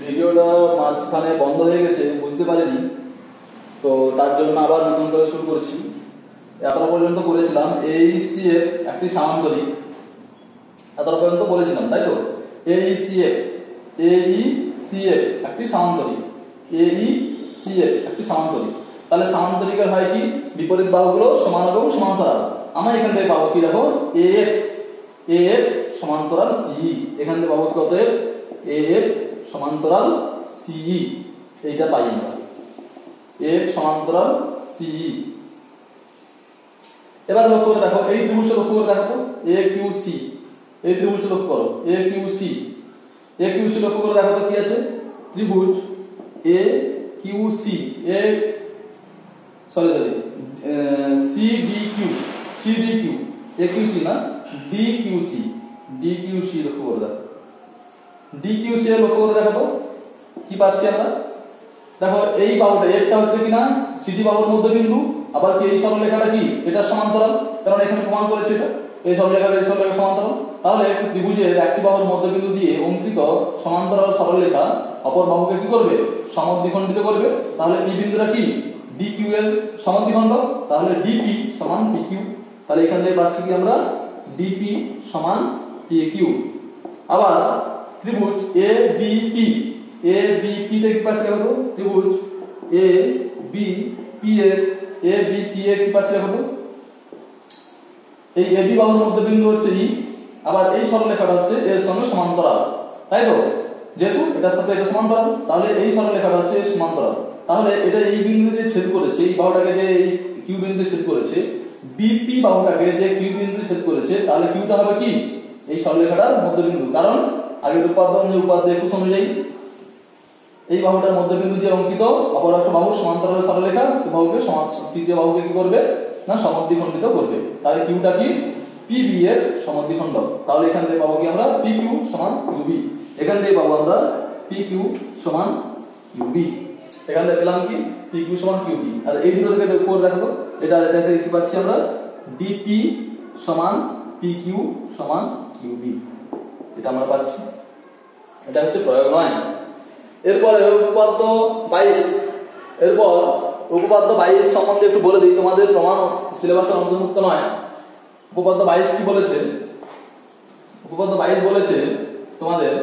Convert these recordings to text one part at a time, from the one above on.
ভিডিওটা মাঝখানে বন্ধ হয়ে গেছে, বুঝতে পারিনি, তো তার জন্য আবার নতুন করে শুরু করছি। এতটা পর্যন্ত করেছিলাম AECF একটি সামান্তরিক, এতটা পর্যন্ত বলেছিলাম তাই তো। AECF একটি সামান্তরিক, AECF একটি সামান্তরিক। তাহলে সামান্তরিকের হয় কি, বিপরীত বাহুগুলো সমান এবং সমান্তরাল। আমরা এখান থেকে পাবো কি, দেখো AF সমান্তরাল CE, এখান থেকে পাবো কত, AF সমান্তরাল CE, এইটা পাই আমরা, AF সমান্তরাল CE। এবার লক্ষ্য করে দেখো এই ত্রিভুজটা লক্ষ্য করে দেখো তো, AQC, এই ত্রিভুজটা লক্ষ্য করো, AQC লক্ষ্য করে দেখো তো কি আছে, ত্রিভুজ AQC, CDQ, AQC না, DQC লক্ষ্য করে দেখো, DQC লক্ষ্য করে দেখো তো কি পাচ্ছি আমরা। দেখো এই বাহুটা একটা হচ্ছে কিনা সিডি বাহুর মধ্যবিন্দু, আবার কি এই সরলরেখাটা কি, এটা সমান্তরাল, কারণ এখানে প্রমাণ করেছে এটা এই সরলরেখাটা সমান্তরাল। তাহলে একটি ত্রিভুজের একটি বাহুর মধ্যবিন্দু দিয়ে অঙ্কিত সমান্তরাল সরলরেখা অপর বাহুকে কি করবে, সমদ্বিখণ্ডিত করবে। তাহলে এই বিন্দুটা কি, DQ এর সমদ্বিখণ্ড, তাহলে DP সমান PQ। তাহলে এখান থেকে পাচ্ছি কি আমরা, DP সমান PQ। আবার ত্রিভুজ ABP থেকে কি পাচ্ছি দেখো তো, ত্রিভুজ ABP এর কি পাচ্ছি দেখো তো, এই AB বাহুর মধ্যবিন্দু হচ্ছে E, আবার এই সরলরেখাটা হচ্ছে এর সঙ্গে সমান্তরাল, তাই তো, যেহেতু এটার সাথে এটা সমান্তরাল, তাহলে এই সরলরেখাটা হচ্ছে সমান্তরাল। তাহলে এটা এই বিন্দুতে ছেদ করেছে, এই বাহুটাকে যে এই কিউ বিন্দুতে ছেদ করেছে, BP বাহুটাকে যে কিউ বিন্দুতে ছেদ করেছে, তাহলে কিউটা হবে কি, এই সরলরেখাটার মধ্যবিন্দু। কারণ আগের উপাদ্য 21 অনুযায়ী এই বাহুটার মধ্যবিন্দু দিয়ে অঙ্কিত অপর একটা বাহুর সমান্তরাল সরলরেখা বাহুকে তৃতীয় বাহুকে কি করবে না, সমদ্বিখণ্ডিত করবে। তাহলে কিউটা কি, PB এর সমদ্বিখণ্ড। তাহলে এখান থেকে পাবো কি আমরা, PQ সমান QB, এখান থেকে পাবো আমরা PQ সমান QB, এখান থেকে পেলাম কি, PQ সমান QB। আর এই দুটো থেকে করে দেখো তো, এটা থেকে কি পাচ্ছি আমরা, DP সমান PQ সমান QB, এটা আমরা পাচ্ছি। এটা হচ্ছে প্রয়োগ 9। এরপর উপপাদ্য 22, এরপর উপপাদ্য 22 সম্বন্ধে একটু বলে দিই, তোমাদের প্রমাণ সিলেবাসের অন্তর্ভুক্ত নয়। উপপাদ্য 22 কি বলেছে, উপপাদ্য 22 বলেছে তোমাদের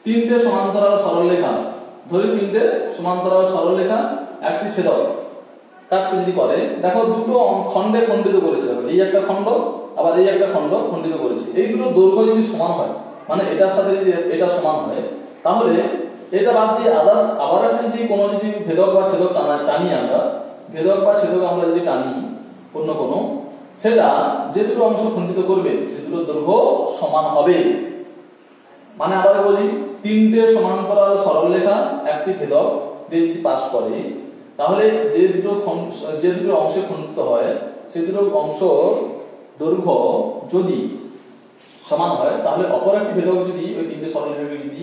তিনটে সমান্তরাল সরলরেখা, ধরি তিনটে সমান্তরাল সরলরেখা একটি ছেদক কাটতে যদি করে, দেখো দুটো খণ্ডে খণ্ডিত করেছে, দেখো এই একটা খণ্ড আবার এই একটা খণ্ড খণ্ডিত করেছে। এই দুটো দৈর্ঘ্য যদি সমান হয়, মানে এটার সাথে যদি এটা সমান হয়, তাহলে এটা বাদ দিয়ে আদার্স আবার একটা যদি কোনো যদি ভেদক বা ছেদক টানি আমরা, ভেদক বা ছেদক আমরা যদি টানি অন্য কোনো, সেটা যে দুটো অংশ খণ্ডিত করবে সে দুটো দৈর্ঘ্য সমান হবে। মানে আবার বলি, তিনটে সমান্তরাল সরলরেখা একটি ভেদক দিয়ে যদি পাস করে, তাহলে যে দুটো অংশে খণ্ডিত হয় সে দুটো অংশ দৈর্ঘ্য যদি সমান হয়, তাহলে অপর একটি ভেদক যদি ওই তিনটে সরলরেখাকে যদি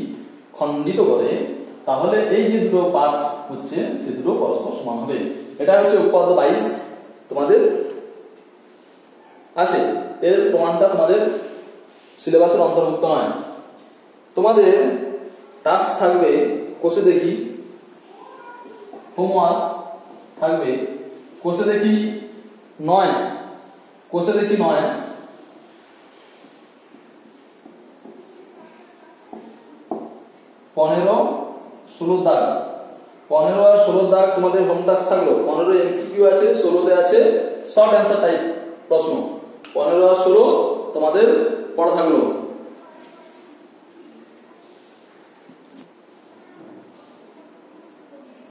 খণ্ডিত করে, তাহলে এই যে দুটো পার্ট হচ্ছে সে দুটো পরস্পর সমান হবে। এটা হচ্ছে উপপাদ্য 22 তোমাদের আছে। এর প্রমাণটা তোমাদের সিলেবাসের অন্তর্ভুক্ত নয়। তোমাদের টাস্ক থাকবে, কোষে দেখি হোমওয়ার্ক থাকবে, কোষে দেখি 9, কোষে দেখি 9, 15, 16 দাগ, 15 আর 16 দাগ তোমাদের হোম টাস্ক থাকলো। 15 MCQ আছে, 16তে আছে শর্ট অ্যান্সার টাইপ প্রশ্ন। 15 আর 16 তোমাদের পড়া থাকলো।